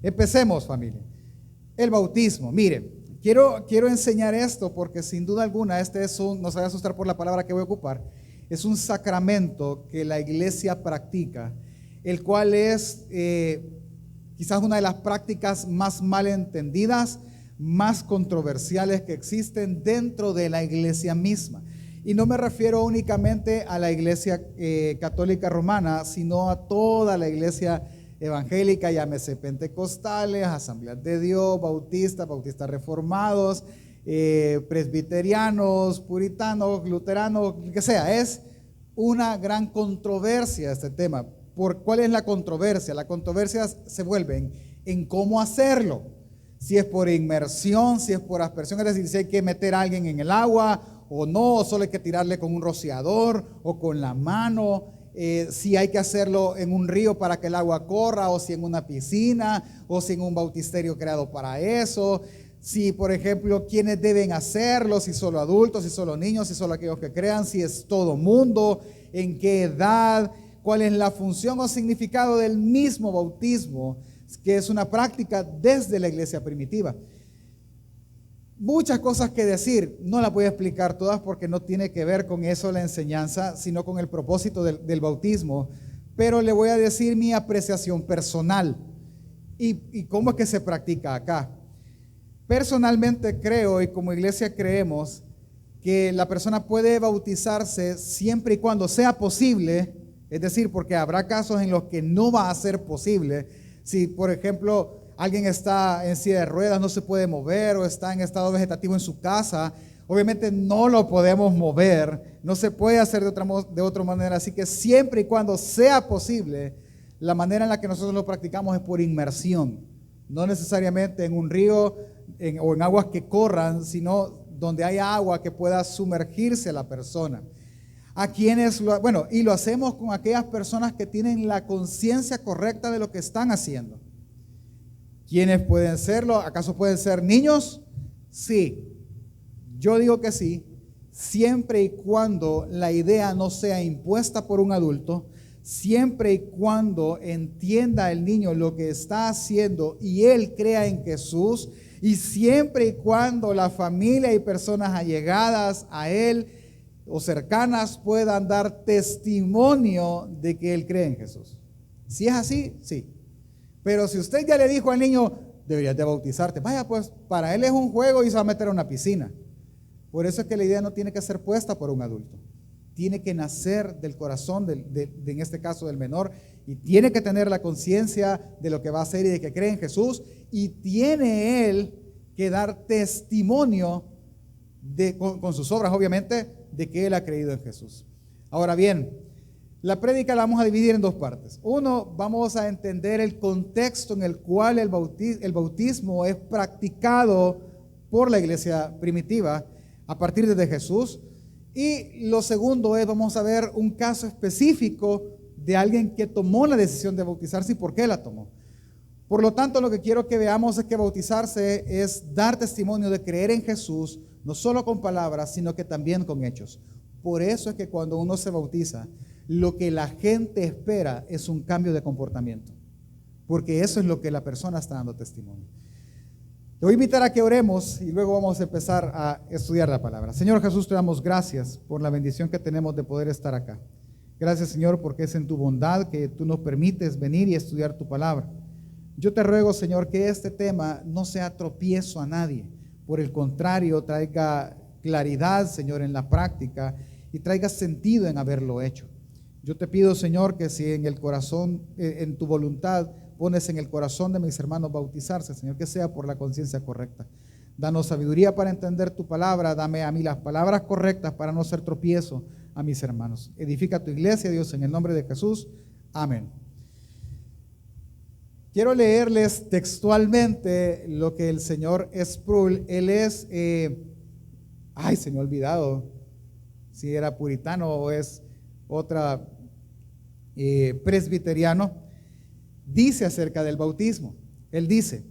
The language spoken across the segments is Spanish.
Empecemos, familia. El bautismo. Mire, quiero enseñar esto porque sin duda alguna no se va a asustar por la palabra que voy a ocupar. Es un sacramento que la iglesia practica, el cual es quizás una de las prácticas más mal entendidas, más controversiales que existen dentro de la iglesia misma. Y no me refiero únicamente a la iglesia católica romana, sino a toda la iglesia evangélica, llámese pentecostales, asambleas de Dios, bautistas reformados, presbiterianos, puritanos, luteranos, que sea. Es una gran controversia este tema. ¿Cuál es la controversia? La controversia se vuelve en cómo hacerlo. Si es por inmersión, si es por aspersión, es decir, si hay que meter a alguien en el agua o no, o solo hay que tirarle con un rociador o con la mano, si hay que hacerlo en un río para que el agua corra, o si en una piscina, o si en un bautisterio creado para eso, si por ejemplo, quiénes deben hacerlo, si solo adultos, si solo niños, si solo aquellos que crean, si es todo mundo, en qué edad, cuál es la función o significado del mismo bautismo, que es una práctica desde la iglesia primitiva. Muchas cosas que decir, no las voy a explicar todas porque no tiene que ver con eso la enseñanza, sino con el propósito del bautismo, pero le voy a decir mi apreciación personal y cómo es que se practica acá. Personalmente creo, y como iglesia creemos, que la persona puede bautizarse siempre y cuando sea posible, es decir, porque habrá casos en los que no va a ser posible. Si, por ejemplo, alguien está en silla de ruedas, no se puede mover, o está en estado vegetativo en su casa, obviamente no lo podemos mover, no se puede hacer de otra manera. Así que siempre y cuando sea posible, la manera en la que nosotros lo practicamos es por inmersión, no necesariamente en un río o en aguas que corran, sino donde haya agua que pueda sumergirse la persona. Y lo hacemos con aquellas personas que tienen la conciencia correcta de lo que están haciendo. ¿Quiénes pueden serlo? ¿Acaso pueden ser niños? Sí, yo digo que sí, siempre y cuando la idea no sea impuesta por un adulto, siempre y cuando entienda el niño lo que está haciendo y él crea en Jesús, y siempre y cuando la familia y personas allegadas a él o cercanas puedan dar testimonio de que él cree en Jesús. Si es así, sí. Pero si usted ya le dijo al niño, deberías de bautizarte, vaya, pues para él es un juego y se va a meter a una piscina. Por eso es que la idea no tiene que ser puesta por un adulto. Tiene que nacer del corazón, en este caso del menor, y tiene que tener la conciencia de lo que va a hacer y de que cree en Jesús, y tiene él que dar testimonio con sus obras, obviamente, de que él ha creído en Jesús. Ahora bien, la prédica la vamos a dividir en dos partes. Uno, vamos a entender el contexto en el cual el bautismo es practicado por la iglesia primitiva a partir de Jesús. Y lo segundo es, vamos a ver un caso específico de alguien que tomó la decisión de bautizarse y por qué la tomó. Por lo tanto, lo que quiero que veamos es que bautizarse es dar testimonio de creer en Jesús, no solo con palabras, sino que también con hechos. Por eso es que cuando uno se bautiza, lo que la gente espera es un cambio de comportamiento, porque eso es lo que la persona está dando testimonio. Te voy a invitar a que oremos y luego vamos a empezar a estudiar la palabra. Señor Jesús, te damos gracias por la bendición que tenemos de poder estar acá. Gracias, Señor, porque es en tu bondad que tú nos permites venir y estudiar tu palabra. Yo te ruego, Señor, que este tema no sea tropiezo a nadie. Por el contrario, traiga claridad, Señor, en la práctica y traiga sentido en haberlo hecho. Yo te pido, Señor, que si en el corazón, en tu voluntad, pones en el corazón de mis hermanos bautizarse, Señor, que sea por la conciencia correcta. Danos sabiduría para entender tu palabra, dame a mí las palabras correctas para no ser tropiezo a mis hermanos. Edifica tu iglesia, Dios, en el nombre de Jesús. Amén. Quiero leerles textualmente lo que el señor Sproul, él es, se me ha olvidado si era puritano o es otra presbiteriano, dice acerca del bautismo. Él dice: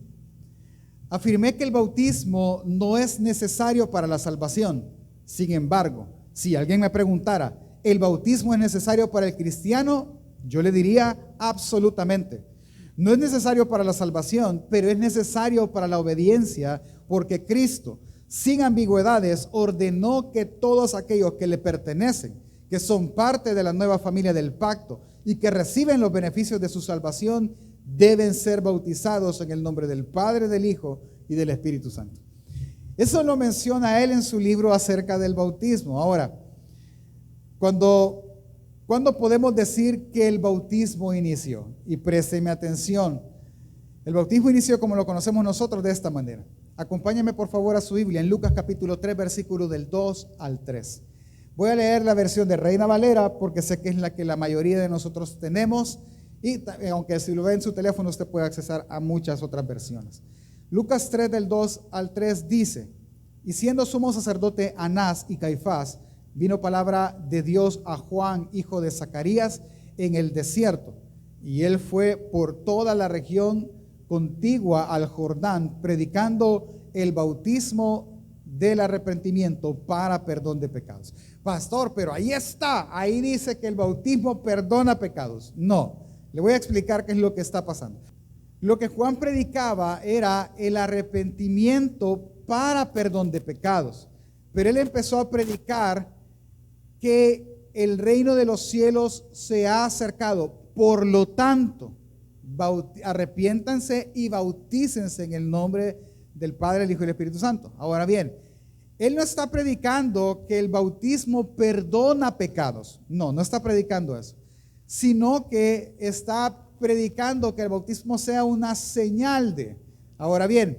afirmé que el bautismo no es necesario para la salvación. Sin embargo, si alguien me preguntara, ¿el bautismo es necesario para el cristiano? Yo le diría absolutamente. No es necesario para la salvación, pero es necesario para la obediencia, porque Cristo, sin ambigüedades, ordenó que todos aquellos que le pertenecen, que son parte de la nueva familia del pacto y que reciben los beneficios de su salvación, deben ser bautizados en el nombre del Padre, del Hijo y del Espíritu Santo. Eso lo menciona él en su libro acerca del bautismo. Ahora, ¿cuándo podemos decir que el bautismo inició? Y présteme atención. El bautismo inició como lo conocemos nosotros de esta manera. Acompáñame por favor a su Biblia en Lucas capítulo 3, versículos del 2 al 3. Voy a leer la versión de Reina Valera porque sé que es la que la mayoría de nosotros tenemos y aunque si lo ve en su teléfono usted puede accesar a muchas otras versiones. Lucas 3 del 2 al 3 dice: y siendo sumo sacerdote Anás y Caifás, vino palabra de Dios a Juan, hijo de Zacarías, en el desierto. Y él fue por toda la región contigua al Jordán, predicando el bautismo del arrepentimiento para perdón de pecados. Pastor, pero ahí está, ahí dice que el bautismo perdona pecados. No, le voy a explicar qué es lo que está pasando. Lo que Juan predicaba era el arrepentimiento para perdón de pecados, pero él empezó a predicar que el reino de los cielos se ha acercado, por lo tanto, arrepiéntanse y bautícense en el nombre del Padre, el Hijo y el Espíritu Santo. Ahora bien, él no está predicando que el bautismo perdona pecados, no está predicando eso, sino que está predicando que el bautismo sea una señal de. Ahora bien,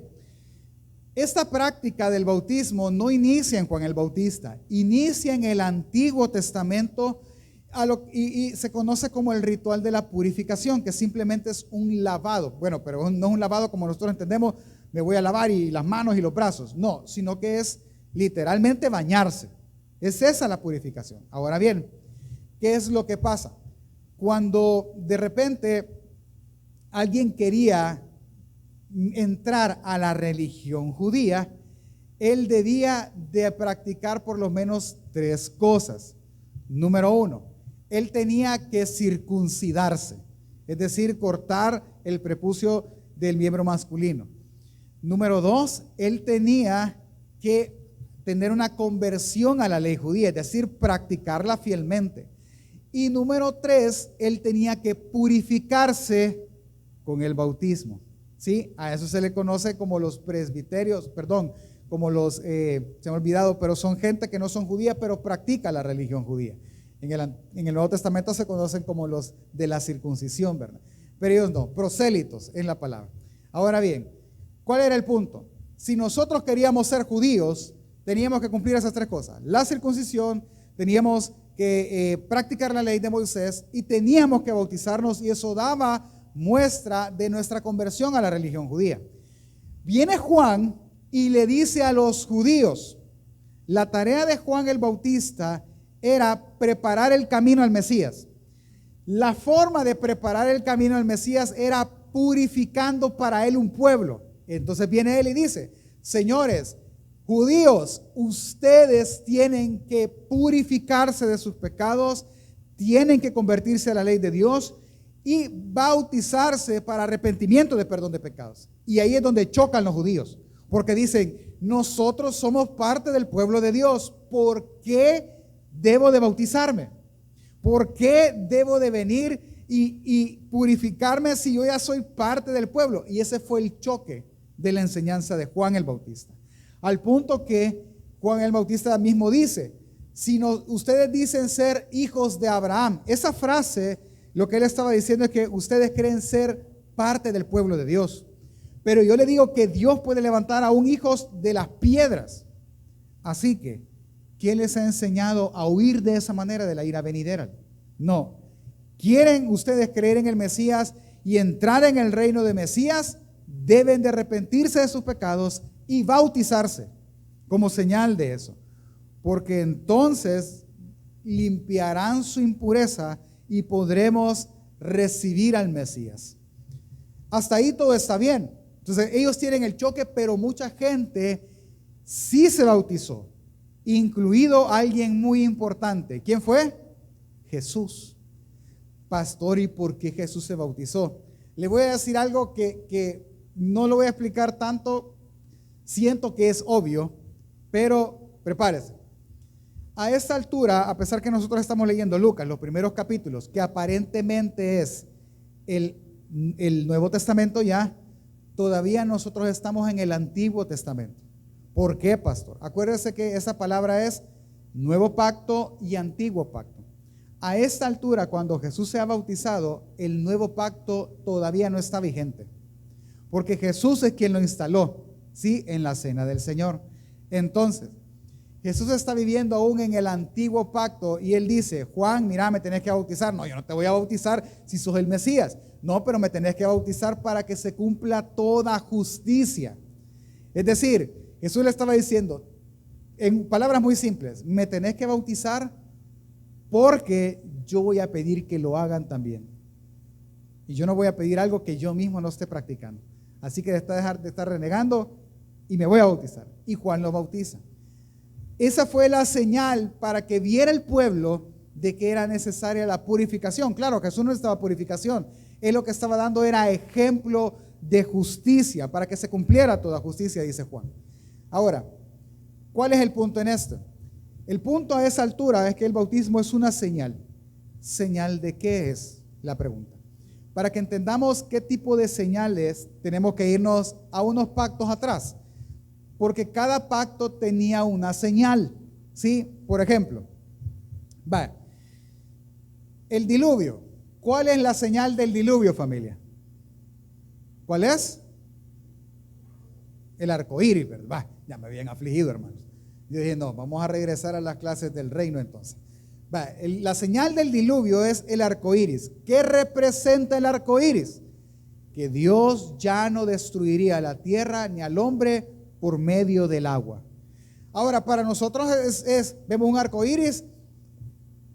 esta práctica del bautismo no inicia en Juan el Bautista, inicia en el Antiguo Testamento y se conoce como el ritual de la purificación, que simplemente es un lavado. Bueno, pero no es un lavado como nosotros entendemos, me voy a lavar y las manos y los brazos. No, sino que es literalmente bañarse. Es esa la purificación. Ahora bien, ¿qué es lo que pasa? Cuando de repente alguien quería entrar a la religión judía, él debía de practicar por lo menos 3 cosas. Número 1, él tenía que circuncidarse, es decir, cortar el prepucio del miembro masculino. Número 2, él tenía que tener una conversión a la ley judía, es decir, practicarla fielmente. Y número 3, él tenía que purificarse con el bautismo. ¿Sí? A eso se le conoce como los presbiterios, como los, se me ha olvidado, pero son gente que no son judía, pero practica la religión judía. En el Nuevo Testamento se conocen como los de la circuncisión, ¿verdad? Pero ellos no, prosélitos es la palabra. Ahora bien, ¿cuál era el punto? Si nosotros queríamos ser judíos, teníamos que cumplir esas 3 cosas. La circuncisión, teníamos que practicar la ley de Moisés y teníamos que bautizarnos, y eso daba muestra de nuestra conversión a la religión judía. Viene Juan y le dice a los judíos, la tarea de Juan el Bautista era preparar el camino al Mesías. La forma de preparar el camino al Mesías era purificando para él un pueblo. Entonces viene él y dice: señores judíos, ustedes tienen que purificarse de sus pecados, tienen que convertirse a la ley de Dios y bautizarse para arrepentimiento de perdón de pecados. Y ahí es donde chocan los judíos, porque dicen: nosotros somos parte del pueblo de Dios, ¿por qué debo de bautizarme? ¿Por qué debo de venir y purificarme si yo ya soy parte del pueblo? Y ese fue el choque de la enseñanza de Juan el Bautista, al punto que Juan el Bautista mismo dice: si no, ustedes dicen ser hijos de Abraham. Esa frase, lo que él estaba diciendo es que ustedes creen ser parte del pueblo de Dios, pero yo le digo que Dios puede levantar aún hijos de las piedras. Así que, ¿quién les ha enseñado a huir de esa manera de la ira venidera? No. ¿Quieren ustedes creer en el Mesías y entrar en el reino de Mesías? Deben de arrepentirse de sus pecados y bautizarse como señal de eso, porque entonces limpiarán su impureza y podremos recibir al Mesías. Hasta ahí todo está bien. Entonces ellos tienen el choque, pero mucha gente sí se bautizó, incluido alguien muy importante. ¿Quién fue? Jesús. Pastor, ¿y por qué Jesús se bautizó? le voy a decir algo que no lo voy a explicar tanto, siento que es obvio, pero prepárese. A esta altura, a pesar que nosotros estamos leyendo Lucas, los primeros capítulos, que aparentemente es el Nuevo Testamento ya, todavía nosotros estamos en el Antiguo Testamento. ¿Por qué, pastor? Acuérdese que esa palabra es Nuevo Pacto y Antiguo Pacto. A esta altura, cuando Jesús se ha bautizado, el Nuevo Pacto todavía no está vigente, porque Jesús es quien lo instaló, ¿sí? En la cena del Señor. Entonces, Jesús está viviendo aún en el Antiguo Pacto y Él dice: Juan, mira, me tenés que bautizar. No, yo no te voy a bautizar si sos el Mesías. No, pero me tenés que bautizar para que se cumpla toda justicia. Es decir, Jesús le estaba diciendo, en palabras muy simples, me tenés que bautizar porque yo voy a pedir que lo hagan también. Y yo no voy a pedir algo que yo mismo no esté practicando. Así que dejar de estar renegando y me voy a bautizar. Y Juan lo bautiza. Esa fue la señal para que viera el pueblo de que era necesaria la purificación. Claro, Jesús no necesitaba purificación. Él lo que estaba dando era ejemplo de justicia, para que se cumpliera toda justicia, dice Juan. Ahora, ¿cuál es el punto en esto? El punto a esa altura es que el bautismo es una señal. ¿Señal de qué es? La pregunta. Para que entendamos qué tipo de señales, tenemos que irnos a unos pactos atrás. Porque cada pacto tenía una señal, ¿sí? Por ejemplo, el diluvio. ¿Cuál es la señal del diluvio, familia? ¿Cuál es? El arco iris, ¿verdad? Ya me habían afligido, hermanos. Yo dije, no, vamos a regresar a las clases del reino entonces. La señal del diluvio es el arco iris. ¿Qué representa el arco iris? Que Dios ya no destruiría la tierra ni al hombre por medio del agua. Ahora, para nosotros vemos un arco iris,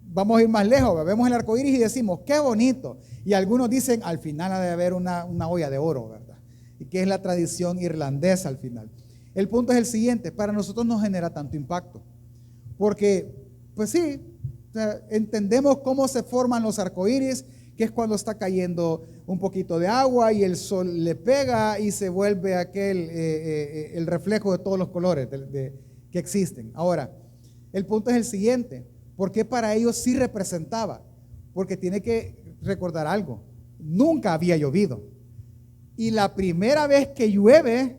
vamos a ir más lejos, vemos el arco iris y decimos, qué bonito. Y algunos dicen, al final ha de haber una olla de oro, ¿verdad? Y que es la tradición irlandesa al final. El punto es el siguiente: para nosotros no genera tanto impacto, porque, pues sí, entendemos cómo se forman los arcoíris, que es cuando está cayendo un poquito de agua y el sol le pega y se vuelve el reflejo de todos los colores que existen. Ahora, el punto es el siguiente: ¿por qué para ellos sí representaba? Porque tiene que recordar algo: nunca había llovido, y la primera vez que llueve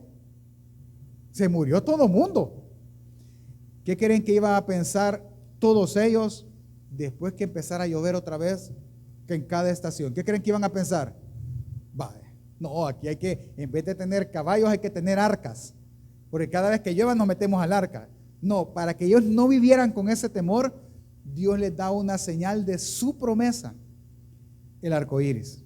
se murió todo mundo. ¿Qué creen que iban a pensar todos ellos después que empezara a llover otra vez, que en cada estación? ¿Qué creen que iban a pensar? No, aquí hay que, en vez de tener caballos, hay que tener arcas, porque cada vez que llueva nos metemos al arca. No, para que ellos no vivieran con ese temor, Dios les da una señal de su promesa: el arco iris.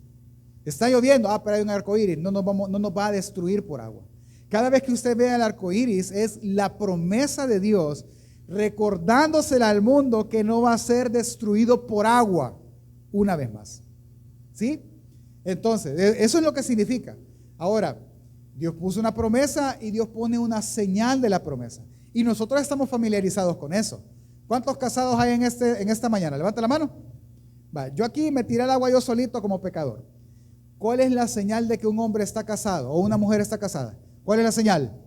Está lloviendo, pero hay un arco iris, no nos va a destruir por agua. Cada vez que usted vea el arco iris, es la promesa de Dios recordándosela al mundo que no va a ser destruido por agua una vez más. ¿Sí? Entonces, eso es lo que significa. Ahora, Dios puso una promesa y Dios pone una señal de la promesa. Y nosotros estamos familiarizados con eso. ¿Cuántos casados hay en esta mañana? Levanta la mano. Yo aquí me tiré al agua yo solito como pecador. ¿Cuál es la señal de que un hombre está casado o una mujer está casada? ¿Cuál es la señal?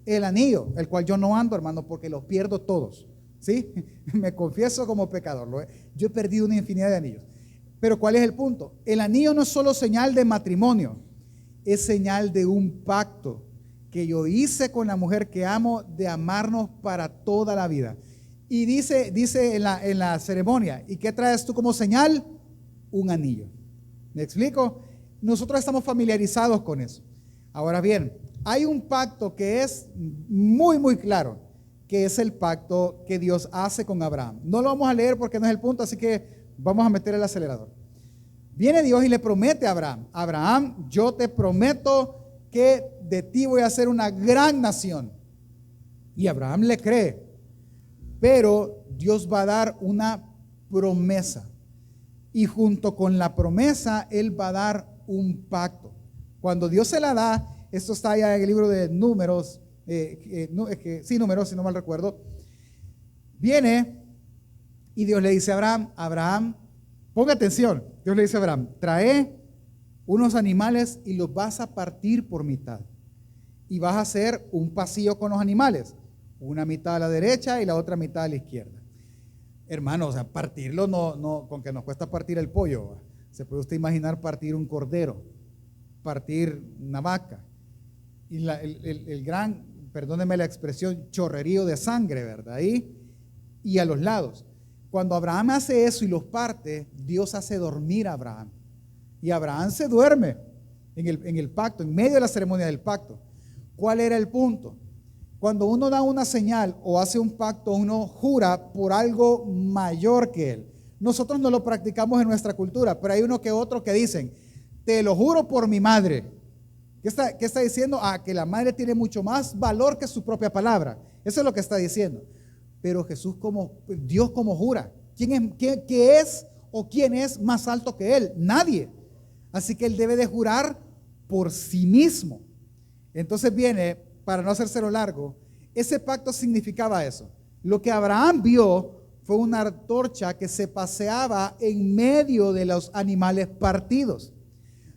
El anillo, el cual yo no ando, hermano, porque los pierdo todos. ¿Sí? Me confieso como pecador. Yo he perdido una infinidad de anillos. Pero ¿cuál es el punto? El anillo no es solo señal de matrimonio, es señal de un pacto que yo hice con la mujer que amo, de amarnos para toda la vida. Y dice en la ceremonia: ¿y qué traes tú como señal? Un anillo. ¿Me explico? Nosotros estamos familiarizados con eso. Ahora bien, hay un pacto que es muy, muy claro, que es el pacto que Dios hace con Abraham. No lo vamos a leer porque no es el punto, así que vamos a meter el acelerador. Viene Dios y le promete a Abraham: Abraham, yo te prometo que de ti voy a hacer una gran nación. Y Abraham le cree, pero Dios va a dar una promesa. Y junto con la promesa, Él va a dar un pacto. Cuando Dios se la da, esto está allá en el libro de Números, Números, si no mal recuerdo. Viene y Dios le dice a Abraham, ponga atención, Dios le dice a Abraham: trae unos animales y los vas a partir por mitad. Y vas a hacer un pasillo con los animales, una mitad a la derecha y la otra mitad a la izquierda. Hermano, o sea, partirlo no, con que nos cuesta partir el pollo, ¿va? Se puede usted imaginar partir un cordero, partir una vaca, y el gran, perdóneme la expresión, chorrerío de sangre, ¿verdad? Ahí y a los lados. Cuando Abraham hace eso y los parte, Dios hace dormir a Abraham. Y Abraham se duerme en el pacto, en medio de la ceremonia del pacto. ¿Cuál era el punto? Cuando uno da una señal o hace un pacto, uno jura por algo mayor que él. Nosotros no lo practicamos en nuestra cultura, pero hay uno que otro que dicen, te lo juro por mi madre. ¿Qué está diciendo? Que la madre tiene mucho más valor que su propia palabra. Eso es lo que está diciendo. Pero Jesús Dios como jura. ¿Qué es o quién es más alto que él? Nadie. Así que él debe de jurar por sí mismo. Entonces viene, para no hacérselo largo, ese pacto significaba eso. Lo que Abraham vio fue una antorcha que se paseaba en medio de los animales partidos.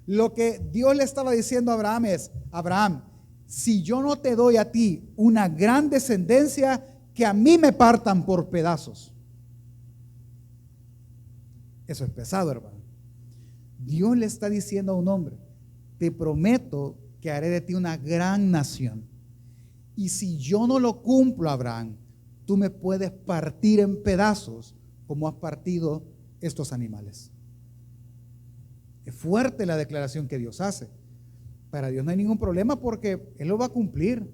Lo que Dios le estaba diciendo a Abraham es, Abraham, si yo no te doy a ti una gran descendencia, que a mí me partan por pedazos. Eso es pesado, hermano. Dios le está diciendo a un hombre, te prometo que haré de ti una gran nación. Y si yo no lo cumplo, Abraham, tú me puedes partir en pedazos como has partido estos animales. Es fuerte la declaración que Dios hace. Para Dios no hay ningún problema porque Él lo va a cumplir.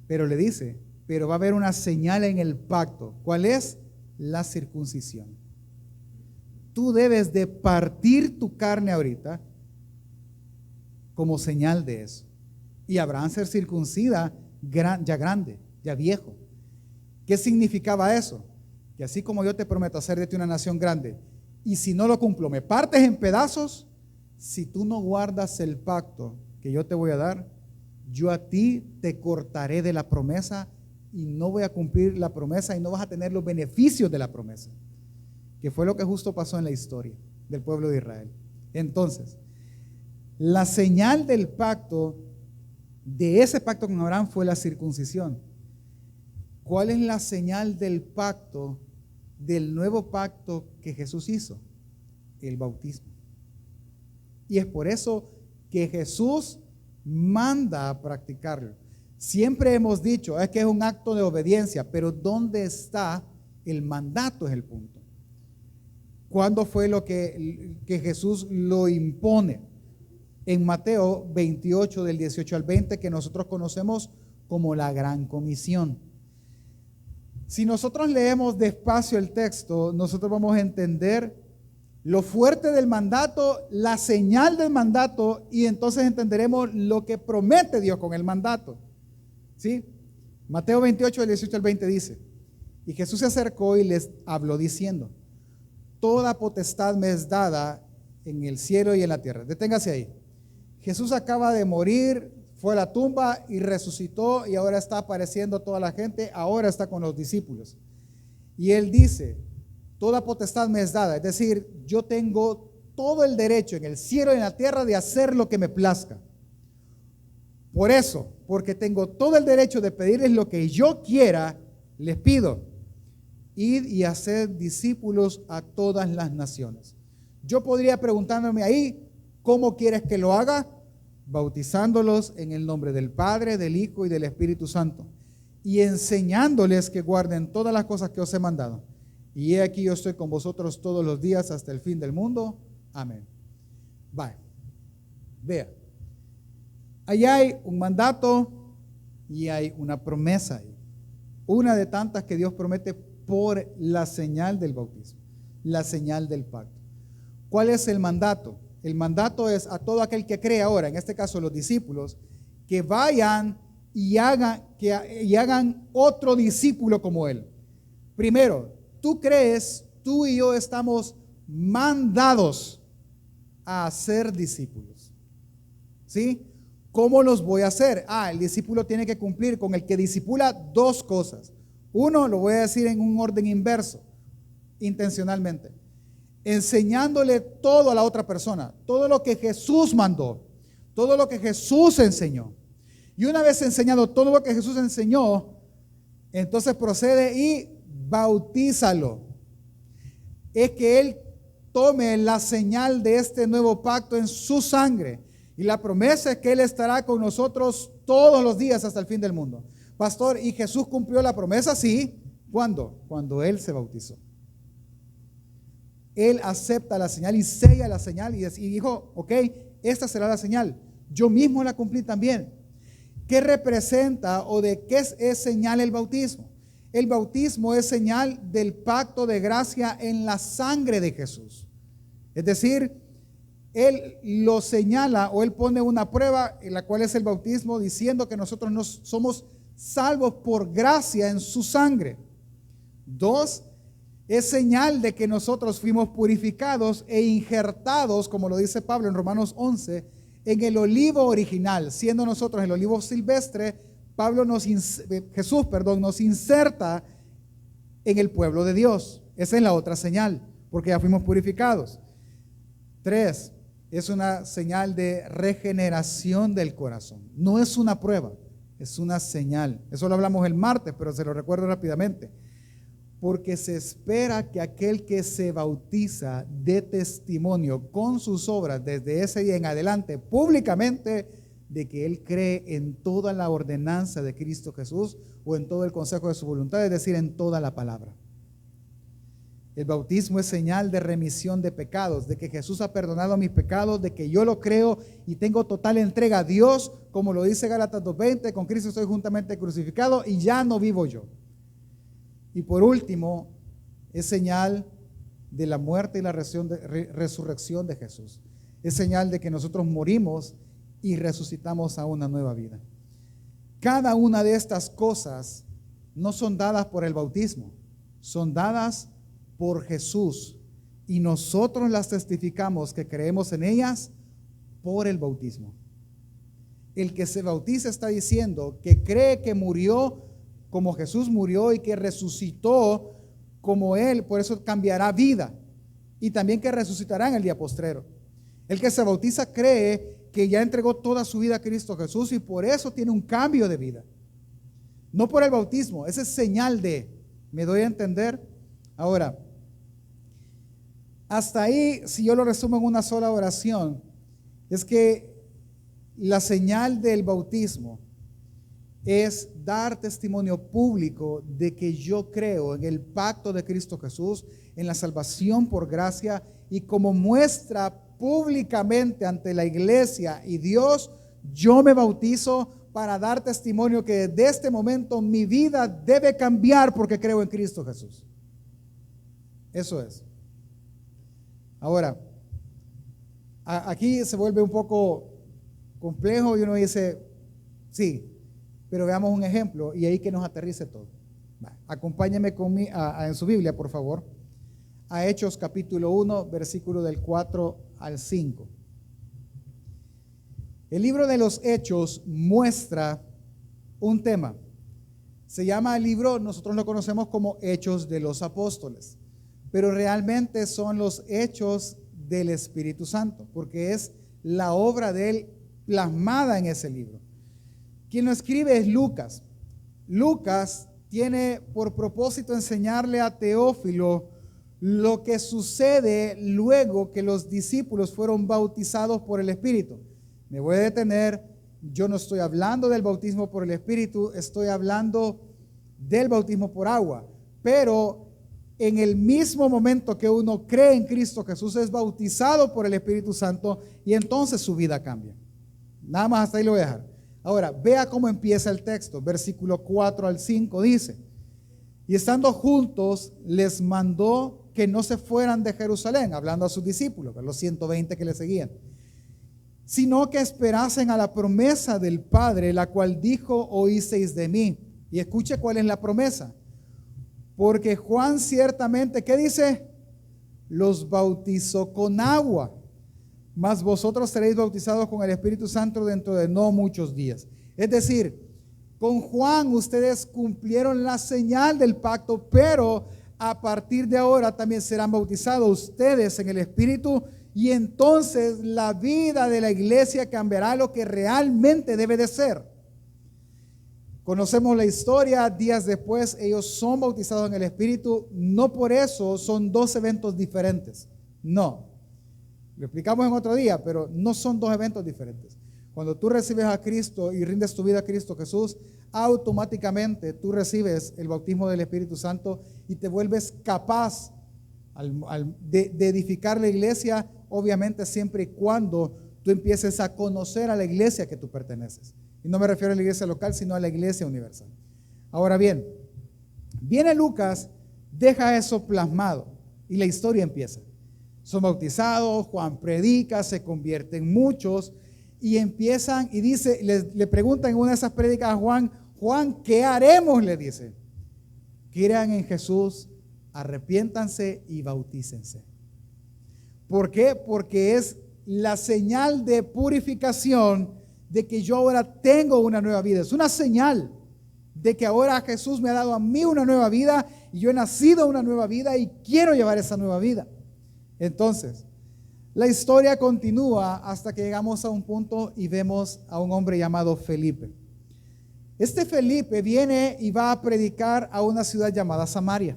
Pero le dice, pero va a haber una señal en el pacto. ¿Cuál es? La circuncisión. Tú debes de partir tu carne ahorita como señal de eso. Y Abraham ser circuncida ya grande, ya viejo. ¿Qué significaba eso? Que así como yo te prometo hacer de ti una nación grande, y si no lo cumplo, me partes en pedazos, si tú no guardas el pacto que yo te voy a dar, yo a ti te cortaré de la promesa y no voy a cumplir la promesa y no vas a tener los beneficios de la promesa, que fue lo que justo pasó en la historia del pueblo de Israel. Entonces, la señal del pacto, de ese pacto con Abraham, fue la circuncisión. ¿Cuál es la señal del pacto, del nuevo pacto que Jesús hizo? El bautismo. Y es por eso que Jesús manda a practicarlo. Siempre hemos dicho, es que es un acto de obediencia, pero ¿dónde está el mandato? Es el punto. ¿Cuándo fue lo que Jesús lo impone? En Mateo 28, del 18 al 20, que nosotros conocemos como la Gran Comisión. Si nosotros leemos despacio el texto, nosotros vamos a entender lo fuerte del mandato, la señal del mandato, y entonces entenderemos lo que promete Dios con el mandato. ¿Sí? Mateo 28, del 18 al 20 dice, y Jesús se acercó y les habló diciendo, toda potestad me es dada en el cielo y en la tierra. Deténgase ahí. Jesús acaba de morir, fue a la tumba y resucitó y ahora está apareciendo a toda la gente, ahora está con los discípulos. Y él dice, toda potestad me es dada, es decir, yo tengo todo el derecho en el cielo y en la tierra de hacer lo que me plazca. Por eso, porque tengo todo el derecho de pedirles lo que yo quiera, les pido, id y hacer discípulos a todas las naciones. Yo podría preguntarme ahí, ¿cómo quieres que lo haga? Bautizándolos en el nombre del Padre, del Hijo y del Espíritu Santo, y enseñándoles que guarden todas las cosas que os he mandado. Y he aquí yo estoy con vosotros todos los días hasta el fin del mundo. Amén. Vaya, vea, allá hay un mandato y hay una promesa ahí. Una de tantas que Dios promete por la señal del bautismo, la señal del pacto. ¿Cuál es el mandato? El mandato es a todo aquel que cree ahora, en este caso los discípulos, que vayan y hagan otro discípulo como él. Primero, tú crees, tú y yo estamos mandados a ser discípulos. ¿Sí? ¿Cómo los voy a hacer? El discípulo tiene que cumplir con el que discipula dos cosas. Uno, lo voy a decir en un orden inverso, intencionalmente. enseñándole todo a la otra persona, todo lo que Jesús mandó, todo lo que Jesús enseñó. Y una vez enseñado todo lo que Jesús enseñó, entonces procede y bautízalo. Es que Él tome la señal de este nuevo pacto en su sangre. Y la promesa es que Él estará con nosotros todos los días hasta el fin del mundo. Pastor, ¿y Jesús cumplió la promesa? Sí. ¿Cuándo? Cuando Él se bautizó. Él acepta la señal y sella la señal y dijo, ok, esta será la señal. Yo mismo la cumplí también. ¿Qué representa o de qué es señal el bautismo? El bautismo es señal del pacto de gracia en la sangre de Jesús. Es decir, Él lo señala o Él pone una prueba en la cual es el bautismo, diciendo que nosotros no somos salvos por gracia en su sangre. 2, es señal de que nosotros fuimos purificados e injertados, como lo dice Pablo en Romanos 11, en el olivo original, siendo nosotros el olivo silvestre. Jesús nos inserta en el pueblo de Dios. Esa es la otra señal, porque ya fuimos purificados. 3, es una señal de regeneración del corazón. No es una prueba, es una señal. Eso lo hablamos el martes, pero se lo recuerdo rápidamente. Porque se espera que aquel que se bautiza dé testimonio con sus obras desde ese día en adelante públicamente de que él cree en toda la ordenanza de Cristo Jesús o en todo el consejo de su voluntad, es decir, en toda la palabra. El bautismo es señal de remisión de pecados, de que Jesús ha perdonado mis pecados, de que yo lo creo y tengo total entrega a Dios, como lo dice Gálatas 2:20, con Cristo estoy juntamente crucificado y ya no vivo yo. Y por último, es señal de la muerte y la resurrección de Jesús. Es señal de que nosotros morimos y resucitamos a una nueva vida. Cada una de estas cosas no son dadas por el bautismo, son dadas por Jesús. Y nosotros las testificamos que creemos en ellas por el bautismo. El que se bautiza está diciendo que cree que murió como Jesús murió y que resucitó como Él, por eso cambiará vida, y también que resucitará en el día postrero. El que se bautiza cree que ya entregó toda su vida a Cristo Jesús y por eso tiene un cambio de vida. No por el bautismo, esa es señal de, ¿me doy a entender? Ahora, hasta ahí, si yo lo resumo en una sola oración, es que la señal del bautismo es dar testimonio público de que yo creo en el pacto de Cristo Jesús, en la salvación por gracia, y como muestra públicamente ante la iglesia y Dios, yo me bautizo para dar testimonio que desde este momento mi vida debe cambiar porque creo en Cristo Jesús. Eso es. Ahora, aquí se vuelve un poco complejo y uno dice, sí, pero veamos un ejemplo y ahí que nos aterrice todo. Acompáñenme conmigo en su Biblia, por favor, a Hechos capítulo 1, versículo del 4 al 5. El libro de los Hechos muestra un tema. Se llama el libro, nosotros lo conocemos como Hechos de los Apóstoles, pero realmente son los Hechos del Espíritu Santo, porque es la obra de Él plasmada en ese libro. Quien lo escribe es Lucas. Lucas tiene por propósito enseñarle a Teófilo lo que sucede luego que los discípulos fueron bautizados por el Espíritu. Me voy a detener, yo no estoy hablando del bautismo por el Espíritu, estoy hablando del bautismo por agua, pero en el mismo momento que uno cree en Cristo Jesús es bautizado por el Espíritu Santo y entonces su vida cambia. Nada más hasta ahí lo voy a dejar. Ahora, vea cómo empieza el texto, versículo 4 al 5 dice, y estando juntos les mandó que no se fueran de Jerusalén, hablando a sus discípulos, los 120 que le seguían, sino que esperasen a la promesa del Padre, la cual dijo, oísteis de mí. Y escuche cuál es la promesa, porque Juan ciertamente, ¿qué dice? Los bautizó con agua, mas vosotros seréis bautizados con el Espíritu Santo dentro de no muchos días. Es decir, con Juan ustedes cumplieron la señal del pacto, pero a partir de ahora también serán bautizados ustedes en el Espíritu, y entonces la vida de la iglesia cambiará lo que realmente debe de ser. Conocemos la historia, días después ellos son bautizados en el Espíritu, no por eso son dos eventos diferentes, no. Lo explicamos en otro día, pero no son dos eventos diferentes. Cuando tú recibes a Cristo y rindes tu vida a Cristo Jesús, automáticamente tú recibes el bautismo del Espíritu Santo y te vuelves capaz de edificar la iglesia, obviamente siempre y cuando tú empieces a conocer a la iglesia que tú perteneces. Y no me refiero a la iglesia local, sino a la iglesia universal. Ahora bien, viene Lucas, deja eso plasmado y la historia empieza. Son bautizados, Juan predica, se convierten muchos y empiezan y dice, le preguntan en una de esas prédicas a Juan, ¿qué haremos? Le dice. Crean en Jesús, arrepiéntanse y bautícense. ¿Por qué? Porque es la señal de purificación de que yo ahora tengo una nueva vida. Es una señal de que ahora Jesús me ha dado a mí una nueva vida y yo he nacido una nueva vida y quiero llevar esa nueva vida. Entonces, la historia continúa hasta que llegamos a un punto y vemos a un hombre llamado Felipe. Este Felipe viene y va a predicar a una ciudad llamada Samaria.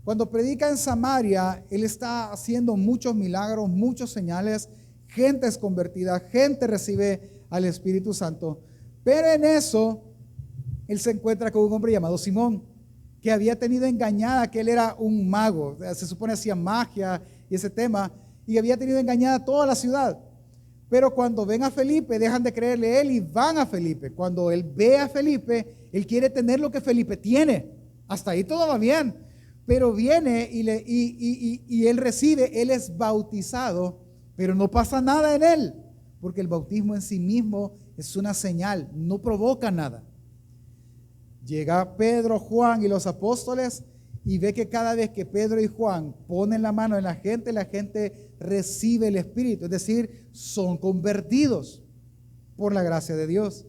Cuando predica en Samaria, él está haciendo muchos milagros, muchas señales, gente es convertida, gente recibe al Espíritu Santo. Pero en eso, él se encuentra con un hombre llamado Simón, que había tenido engañada que él era un mago, se supone hacía magia y ese tema, y había tenido engañada toda la ciudad. Pero cuando ven a Felipe, dejan de creerle a él y van a Felipe. Cuando él ve a Felipe, él quiere tener lo que Felipe tiene. Hasta ahí todo va bien. Pero viene y él recibe, él es bautizado, pero no pasa nada en él, porque el bautismo en sí mismo es una señal, no provoca nada. Llega Pedro, Juan y los apóstoles y ve que cada vez que Pedro y Juan ponen la mano en la gente recibe el Espíritu, es decir, son convertidos por la gracia de Dios.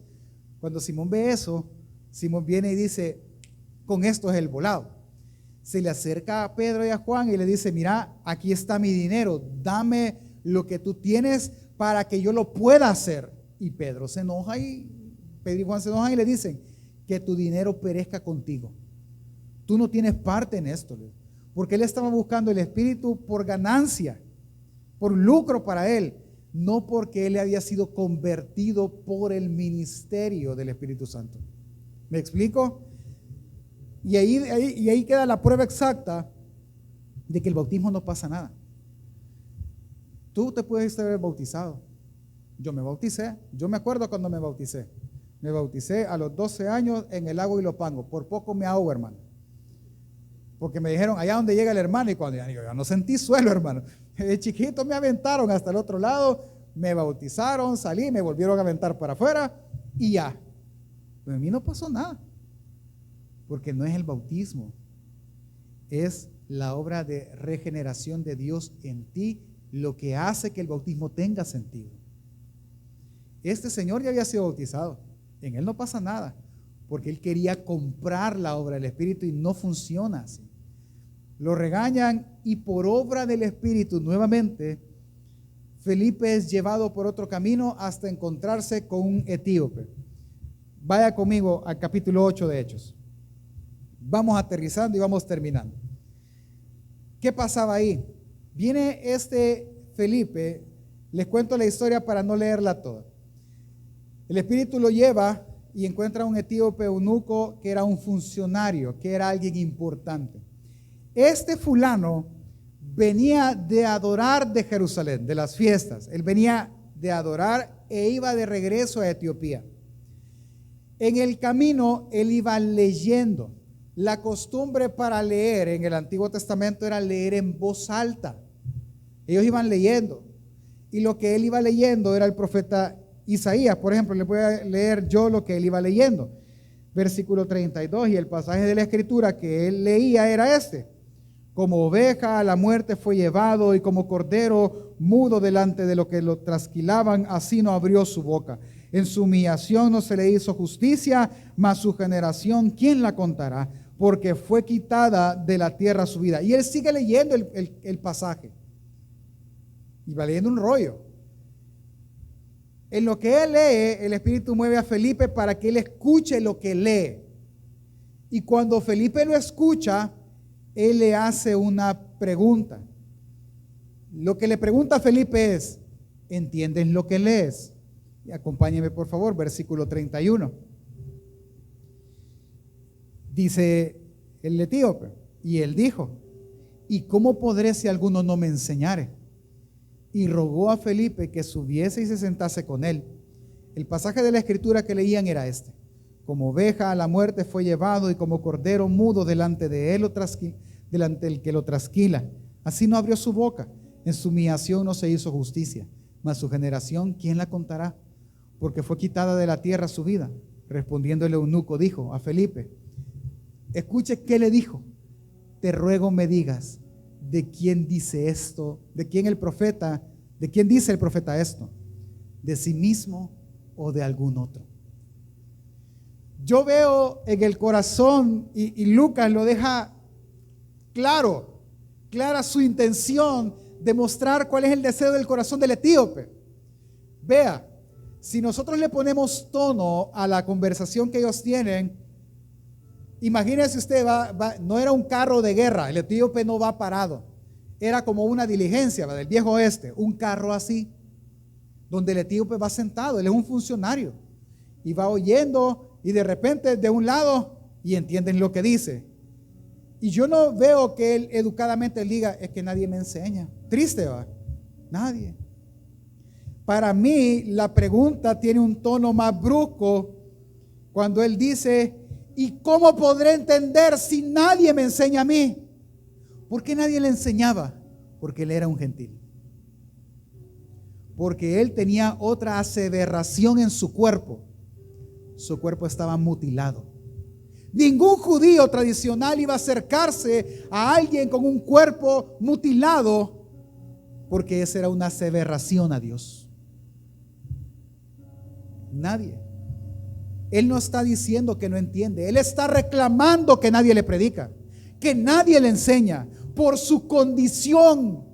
Cuando Simón ve eso, Simón viene y dice, con esto es el volado. Se le acerca a Pedro y a Juan y le dice, mira, aquí está mi dinero, dame lo que tú tienes para que yo lo pueda hacer. Y Pedro se enoja Pedro y Juan se enojan y le dicen, que tu dinero perezca contigo. Tú no tienes parte en esto, porque él estaba buscando el Espíritu por ganancia, por lucro para él, no porque él había sido convertido por el ministerio del Espíritu Santo. ¿Me explico? Y ahí queda la prueba exacta de que el bautismo no pasa nada. Tú te puedes haber bautizado. Yo me bauticé. Yo me acuerdo cuando me bauticé. Me bauticé a los 12 años en el lago Ilopango. Por poco me ahogo, hermano. Porque me dijeron, allá donde llega el hermano. Y cuando yo no sentí suelo, hermano. De chiquito me aventaron hasta el otro lado. Me bautizaron, salí, me volvieron a aventar para afuera. Y ya. Pero a mí no pasó nada. Porque no es el bautismo. Es la obra de regeneración de Dios en ti lo que hace que el bautismo tenga sentido. Este señor ya había sido bautizado. En él no pasa nada, porque él quería comprar la obra del Espíritu y no funciona así. Lo regañan y por obra del Espíritu nuevamente Felipe es llevado por otro camino hasta encontrarse con un etíope. Vaya conmigo al capítulo 8 de Hechos. Vamos aterrizando y vamos terminando. ¿Qué pasaba ahí? Viene este Felipe, les cuento la historia para no leerla toda. El Espíritu lo lleva y encuentra a un etíope eunuco que era un funcionario, que era alguien importante. Este fulano venía de adorar de Jerusalén, de las fiestas. Él venía de adorar e iba de regreso a Etiopía. En el camino él iba leyendo. La costumbre para leer en el Antiguo Testamento era leer en voz alta. Ellos iban leyendo. Y lo que él iba leyendo era el profeta Isaías. Por ejemplo, le voy a leer yo lo que él iba leyendo. Versículo 32, y el pasaje de la Escritura que él leía era este. Como oveja a la muerte fue llevado, y como cordero mudo delante de lo que lo trasquilaban, así no abrió su boca. En su humillación no se le hizo justicia, mas su generación, ¿quién la contará? porque fue quitada de la tierra su vida. Y él sigue leyendo el pasaje. Y va leyendo un rollo. En lo que él lee, el Espíritu mueve a Felipe para que él escuche lo que lee. Y cuando Felipe lo escucha, él le hace una pregunta. Lo que le pregunta a Felipe es: ¿entiendes lo que lees? Y acompáñeme por favor, versículo 31. Dice el etíope, y él dijo: ¿y cómo podré si alguno no me enseñare? Y rogó a Felipe que subiese y se sentase con él. El pasaje de la escritura que leían era este: como oveja a la muerte fue llevado, y como cordero mudo delante de él delante del que lo trasquila. Así no abrió su boca. En su humillación no se hizo justicia. Mas su generación, ¿quién la contará? Porque fue quitada de la tierra su vida. Respondiendo el eunuco dijo a Felipe, escuche qué le dijo: te ruego me digas, ¿de quién dice esto? ¿De quién dice el profeta esto? ¿De sí mismo o de algún otro? Yo veo en el corazón, y Lucas lo deja clara su intención de mostrar cuál es el deseo del corazón del etíope. Vea, si nosotros le ponemos tono a la conversación que ellos tienen, imagínese usted, no era un carro de guerra, el etíope no va parado, era como una diligencia del viejo oeste, un carro así, donde el etíope va sentado, él es un funcionario, y va oyendo, y de repente de un lado, y entienden lo que dice. Y yo no veo que él educadamente diga, es que nadie me enseña. Triste, va, nadie. Para mí, la pregunta tiene un tono más brusco cuando él dice, ¿y cómo podré entender si nadie me enseña a mí? ¿Por qué nadie le enseñaba? Porque él era un gentil. Porque él tenía otra aseveración en su cuerpo. Su cuerpo estaba mutilado. Ningún judío tradicional iba a acercarse a alguien con un cuerpo mutilado, porque esa era una aseveración a Dios. Nadie. Él no está diciendo que no entiende. Él está reclamando que nadie le predica, que nadie le enseña, por su condición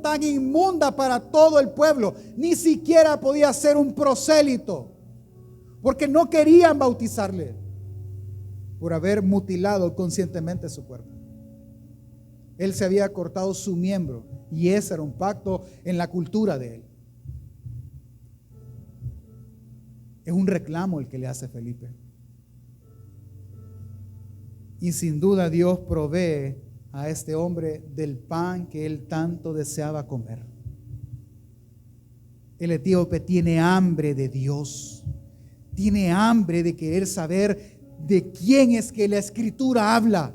tan inmunda para todo el pueblo. Ni siquiera podía ser un prosélito, porque no querían bautizarle por haber mutilado conscientemente su cuerpo. Él se había cortado su miembro, y ese era un pacto en la cultura de él. Es un reclamo el que le hace Felipe. Y sin duda Dios provee a este hombre del pan que él tanto deseaba comer. El etíope tiene hambre de Dios. Tiene hambre de querer saber de quién es que la escritura habla.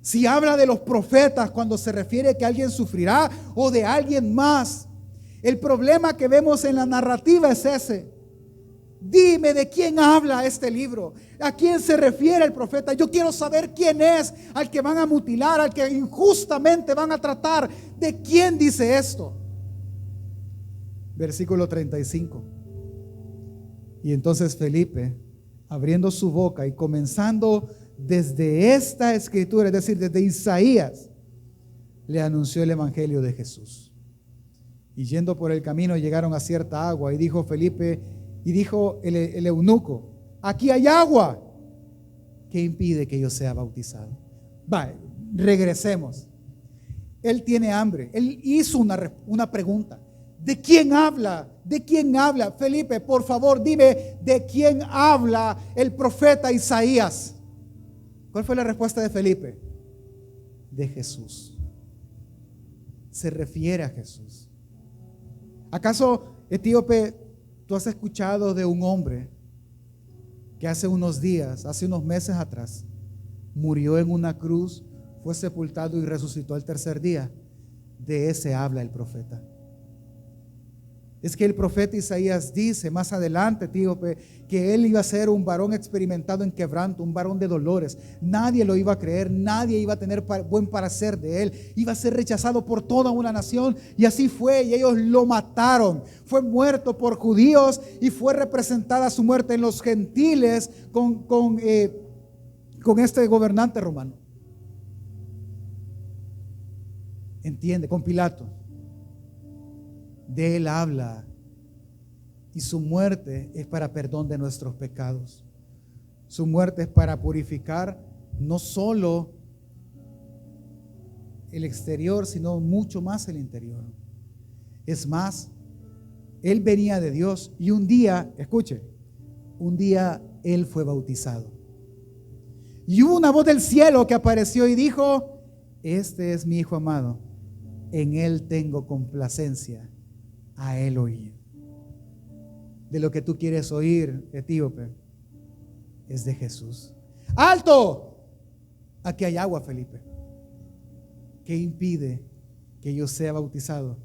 Si habla de los profetas cuando se refiere a que alguien sufrirá, o de alguien más. El problema que vemos en la narrativa es ese. Dime de quién habla este libro, a quién se refiere el profeta. Yo quiero saber quién es al que van a mutilar, al que injustamente van a tratar. ¿De quién dice esto? Versículo 35. Y entonces Felipe, abriendo su boca y comenzando desde esta escritura, es decir, desde Isaías, le anunció el evangelio de Jesús. Y yendo por el camino llegaron a cierta agua, y dijo Felipe, y dijo el eunuco, aquí hay agua, ¿qué impide que yo sea bautizado? Regresemos. Él tiene hambre. Él hizo una pregunta. ¿De quién habla? ¿De quién habla? Felipe, por favor, dime de quién habla el profeta Isaías. ¿Cuál fue la respuesta de Felipe? De Jesús. Se refiere a Jesús. ¿Acaso, etíope, tú has escuchado de un hombre que hace unos meses atrás, murió en una cruz, fue sepultado y resucitó al tercer día? De ese habla el profeta. Es que el profeta Isaías dice más adelante, etíope, que él iba a ser un varón experimentado en quebranto, un varón de dolores. Nadie lo iba a creer, nadie iba a tener buen parecer de él. Iba a ser rechazado por toda una nación, y así fue, y ellos lo mataron. Fue muerto por judíos y fue representada su muerte en los gentiles con este gobernante romano. Entiende, con Pilato. De él habla, y su muerte es para perdón de nuestros pecados. Su muerte es para purificar no solo el exterior, sino mucho más el interior. Es más, él venía de Dios y un día, escuche, un día él fue bautizado. Y hubo una voz del cielo que apareció y dijo: este es mi Hijo amado, en él tengo complacencia, a él oír. De lo que tú quieres oír, etíope, es de Jesús. ¡Alto! Aquí hay agua, Felipe. ¿Qué impide que yo sea bautizado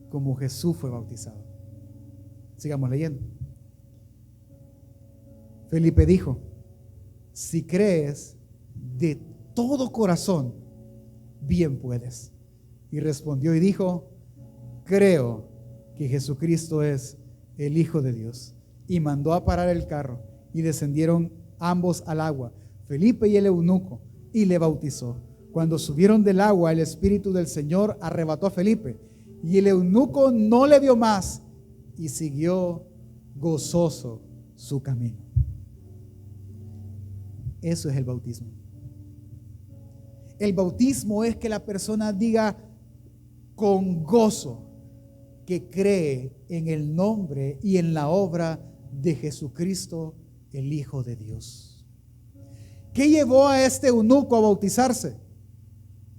como Jesús fue bautizado? Sigamos leyendo. Felipe dijo: si crees de todo corazón, bien puedes. Y respondió y dijo: creo que Jesucristo es el Hijo de Dios. Y mandó a parar el carro, y descendieron ambos al agua, Felipe y el eunuco, y le bautizó. Cuando subieron del agua, el Espíritu del Señor arrebató a Felipe, y el eunuco no le vio más, y siguió gozoso su camino. Eso es el bautismo. El bautismo es que la persona diga con gozo que cree en el nombre y en la obra de Jesucristo, el Hijo de Dios. ¿Qué llevó a este eunuco a bautizarse?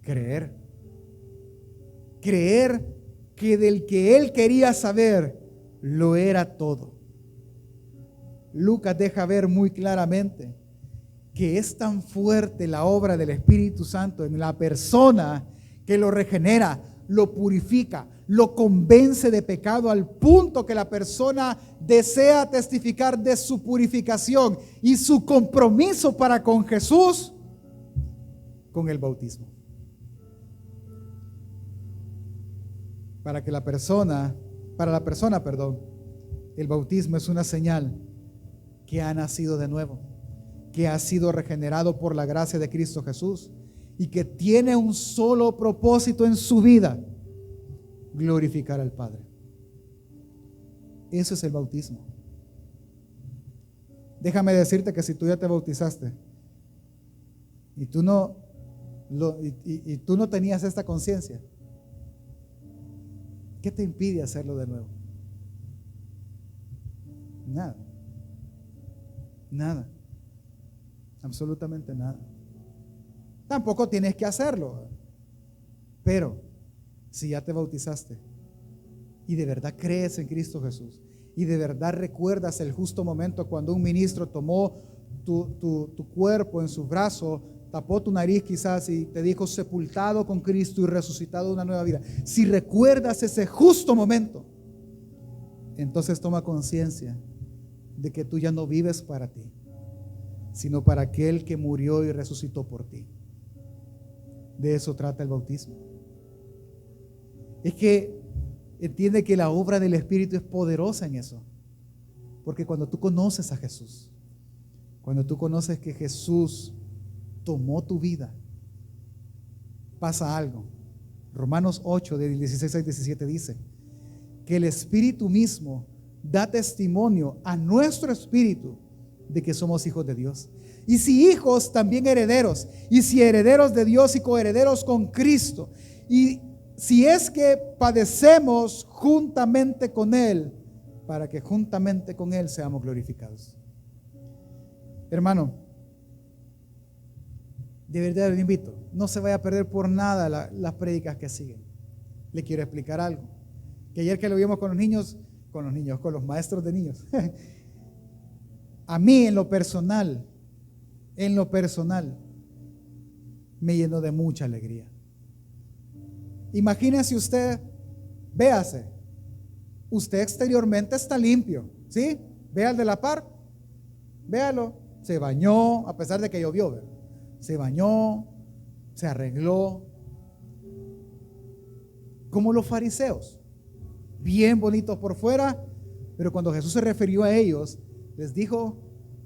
Creer. Creer que del que él quería saber lo era todo. Lucas deja ver muy claramente que es tan fuerte la obra del Espíritu Santo en la persona que lo regenera, lo purifica, lo convence de pecado al punto que la persona desea testificar de su purificación y su compromiso para con Jesús con el bautismo. Para la persona, el bautismo es una señal que ha nacido de nuevo, que ha sido regenerado por la gracia de Cristo Jesús y que tiene un solo propósito en su vida: glorificar al Padre. Eso es el bautismo. Déjame decirte que si tú ya te bautizaste y tú no tenías esta conciencia, ¿qué te impide hacerlo de nuevo? Nada. Nada. Absolutamente nada. Tampoco tienes que hacerlo. Pero si ya te bautizaste y de verdad crees en Cristo Jesús y de verdad recuerdas el justo momento cuando un ministro tomó tu cuerpo en su brazo, tapó tu nariz quizás y te dijo: sepultado con Cristo y resucitado una nueva vida. Si recuerdas ese justo momento, entonces toma conciencia de que tú ya no vives para ti, sino para aquel que murió y resucitó por ti. De eso trata el bautismo. Es que entiende que la obra del Espíritu es poderosa en eso. Porque cuando tú conoces a Jesús, cuando tú conoces que Jesús tomó tu vida, pasa algo. Romanos 8, del 16 al 17 dice que el Espíritu mismo da testimonio a nuestro espíritu de que somos hijos de Dios. Y si hijos, también herederos. Y si herederos de Dios y coherederos con Cristo. Y si es que padecemos juntamente con Él, para que juntamente con Él seamos glorificados. Hermano, de verdad le invito, no se vaya a perder por nada las prédicas que siguen. Le quiero explicar algo. Que ayer que lo vimos con los maestros de niños. A mí en lo personal, me llenó de mucha alegría. Imagínese usted, véase, usted exteriormente está limpio, ¿sí? Vea al de la par, véalo, se bañó, a pesar de que llovió, ¿verdad? Se bañó, se arregló, como los fariseos, bien bonitos por fuera, pero cuando Jesús se refirió a ellos, les dijo: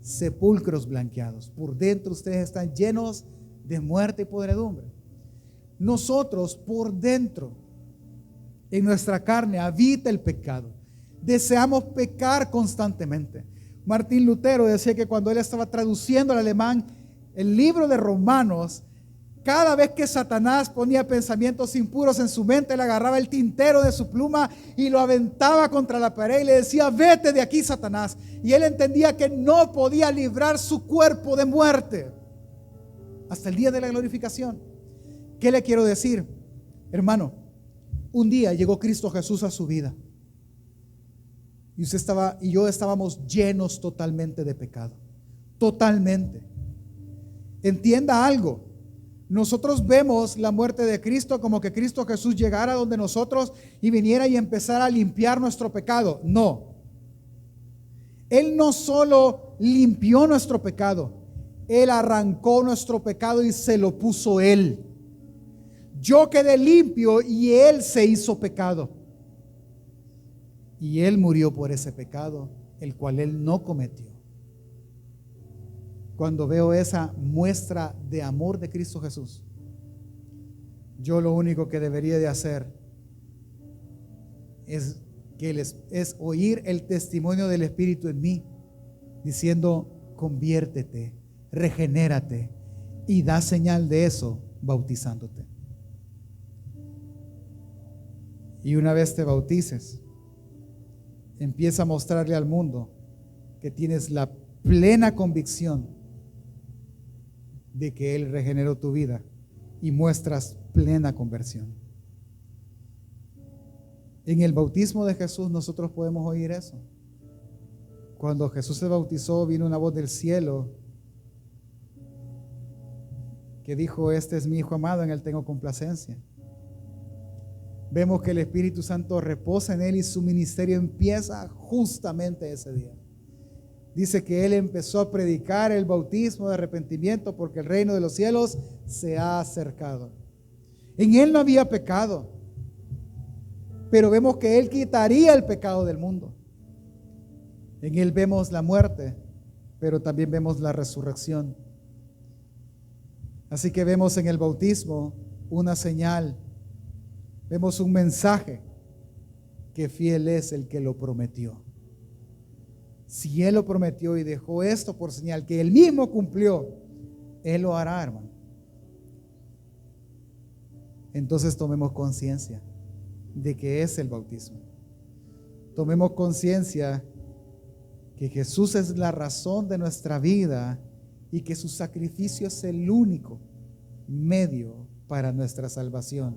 sepulcros blanqueados. Por dentro ustedes están llenos de muerte y podredumbre. Nosotros por dentro, en nuestra carne, habita el pecado. Deseamos pecar constantemente. Martín Lutero decía que cuando él estaba traduciendo al alemán el libro de Romanos, cada vez que Satanás ponía pensamientos impuros en su mente, él agarraba el tintero de su pluma y lo aventaba contra la pared y le decía: vete de aquí, Satanás. Y él entendía que no podía librar su cuerpo de muerte hasta el día de la glorificación. ¿Qué le quiero decir, hermano? Un día llegó Cristo Jesús a su vida y usted y yo estábamos llenos totalmente de pecado, totalmente. Entienda algo. Nosotros vemos la muerte de Cristo como que Cristo Jesús llegara donde nosotros y viniera y empezara a limpiar nuestro pecado. No. Él no solo limpió nuestro pecado, Él arrancó nuestro pecado y se lo puso Él. Yo quedé limpio y Él se hizo pecado. Y Él murió por ese pecado, el cual Él no cometió. Cuando veo esa muestra de amor de Cristo Jesús, yo lo único que debería de hacer es oír el testimonio del Espíritu en mí, diciendo: conviértete, regenérate, y da señal de eso bautizándote. Y una vez te bautices, empieza a mostrarle al mundo que tienes la plena convicción de que Él regeneró tu vida y muestras plena conversión. En el bautismo de Jesús nosotros podemos oír eso. Cuando Jesús se bautizó, vino una voz del cielo que dijo: este es mi Hijo amado, en Él tengo complacencia. Vemos que el Espíritu Santo reposa en Él y su ministerio empieza justamente ese día. Dice que Él empezó a predicar el bautismo de arrepentimiento porque el reino de los cielos se ha acercado. En Él no había pecado, pero vemos que Él quitaría el pecado del mundo. En Él vemos la muerte, pero también vemos la resurrección. Así que vemos en el bautismo una señal, vemos un mensaje, que fiel es el que lo prometió. Si Él lo prometió y dejó esto por señal que Él mismo cumplió, Él lo hará, hermano. Entonces tomemos conciencia de que es el bautismo. Tomemos conciencia que Jesús es la razón de nuestra vida y que su sacrificio es el único medio para nuestra salvación.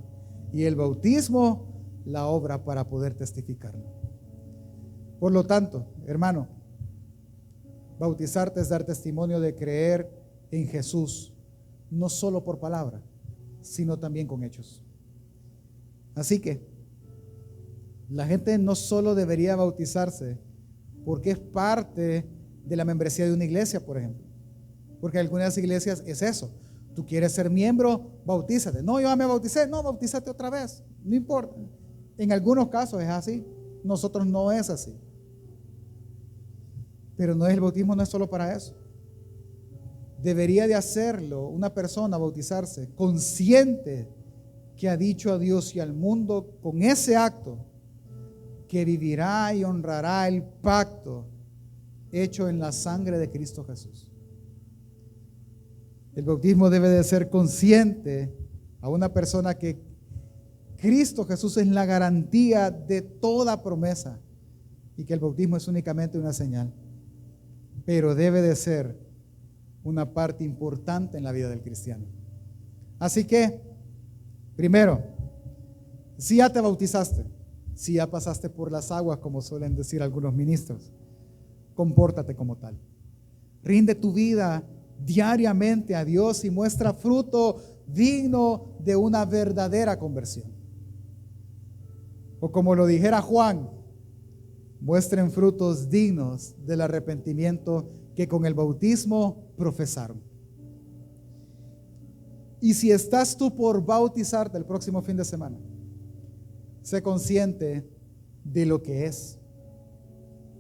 Y el bautismo, la obra para poder testificarlo. Por lo tanto, hermano, bautizarte es dar testimonio de creer en Jesús, no solo por palabra, sino también con hechos. Así que la gente no solo debería bautizarse porque es parte de la membresía de una iglesia, por ejemplo. Porque algunas iglesias es eso. Tú quieres ser miembro, bautízate. No, yo ya me bauticé. No, bautízate otra vez. No importa. En algunos casos es así. Nosotros no es así. Pero no es el bautismo, no es solo para eso. Debería de hacerlo una persona, bautizarse, consciente que ha dicho a Dios y al mundo con ese acto que vivirá y honrará el pacto hecho en la sangre de Cristo Jesús. El bautismo debe de ser consciente a una persona que Cristo Jesús es la garantía de toda promesa y que el bautismo es únicamente una señal, pero debe de ser una parte importante en la vida del cristiano. Así que, primero, si ya te bautizaste, si ya pasaste por las aguas, como suelen decir algunos ministros, compórtate como tal. Rinde tu vida diariamente a Dios y muestra fruto digno de una verdadera conversión. O como lo dijera Juan, muestren frutos dignos del arrepentimiento que con el bautismo profesaron. Y si estás tú por bautizarte el próximo fin de semana, sé consciente de lo que es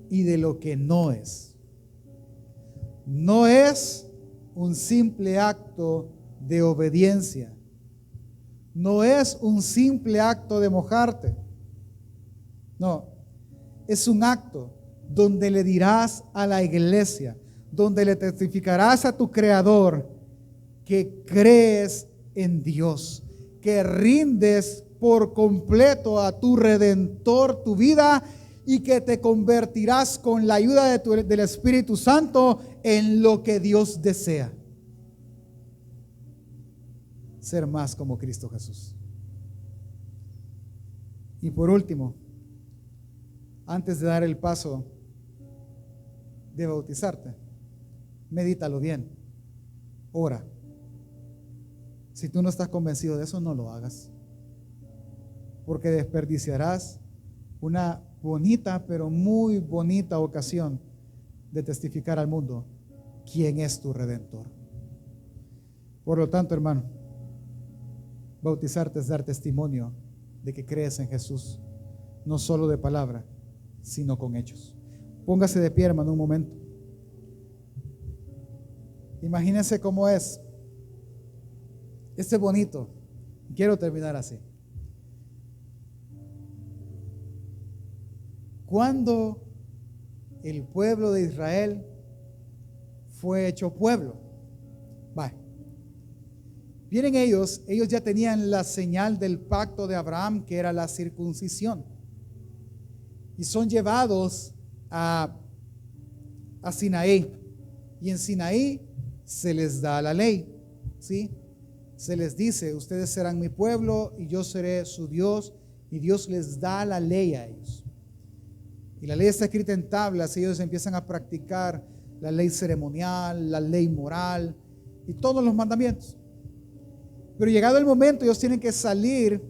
y de lo que no es. no es un simple acto de obediencia. No es un simple acto de mojarte. No, es un acto donde le dirás a la iglesia, donde le testificarás a tu Creador que crees en Dios, que rindes por completo a tu Redentor tu vida y que te convertirás con la ayuda del Espíritu Santo en lo que Dios desea. Ser más como Cristo Jesús. Y por último, antes de dar el paso de bautizarte, medítalo bien, ora. Si tú no estás convencido de eso, no lo hagas, porque desperdiciarás una bonita, pero muy bonita ocasión de testificar al mundo quién es tu Redentor. Por lo tanto, hermano, bautizarte es dar testimonio de que crees en Jesús, no solo de palabra, sino con hechos. Póngase de pie, hermano, un momento. Imagínense cómo es. Este es bonito. Quiero terminar así. Cuando el pueblo de Israel fue hecho pueblo, vienen ellos ya tenían la señal del pacto de Abraham, que era la circuncisión, y son llevados a Sinaí, y en Sinaí se les da la ley, ¿sí? Se les dice: ustedes serán mi pueblo y yo seré su Dios, y Dios les da la ley a ellos. Y la ley está escrita en tablas, y ellos empiezan a practicar la ley ceremonial, la ley moral y todos los mandamientos. Pero llegado el momento, ellos tienen que salir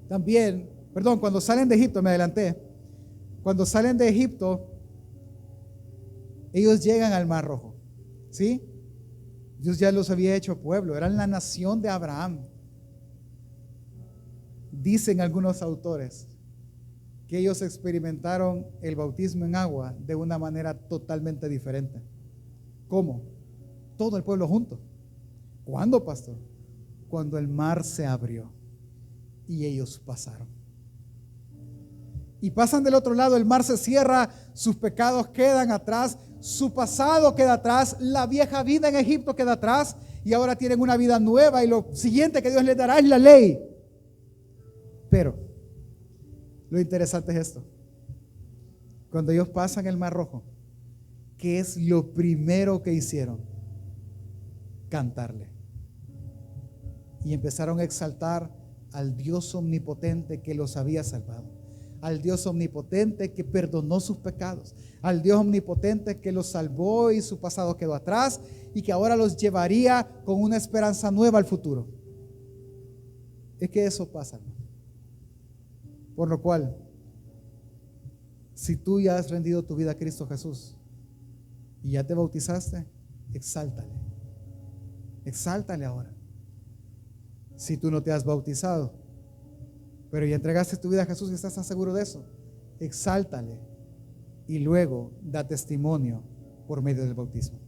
también. Cuando salen de Egipto, me adelanté. Cuando salen de Egipto, ellos llegan al Mar Rojo, ¿sí? Dios ya los había hecho pueblo, eran la nación de Abraham. Dicen algunos autores que ellos experimentaron el bautismo en agua de una manera totalmente diferente. ¿Cómo? Todo el pueblo junto. ¿Cuándo, pastor? Cuando el mar se abrió y ellos pasaron. Y pasan del otro lado, el mar se cierra, sus pecados quedan atrás, su pasado queda atrás, la vieja vida en Egipto queda atrás, y ahora tienen una vida nueva, y lo siguiente que Dios les dará es la ley. Pero lo interesante es esto: cuando ellos pasan el Mar Rojo, ¿qué es lo primero que hicieron? Cantarle. Y empezaron a exaltar al Dios omnipotente que los había salvado, al Dios omnipotente que perdonó sus pecados, al Dios omnipotente que los salvó y su pasado quedó atrás y que ahora los llevaría con una esperanza nueva al futuro. Es que eso pasa, ¿no? Por lo cual, si tú ya has rendido tu vida a Cristo Jesús y ya te bautizaste, exáltale. Exáltale ahora. Si tú no te has bautizado, pero ya entregaste tu vida a Jesús y estás tan seguro de eso, exáltale y luego da testimonio por medio del bautismo.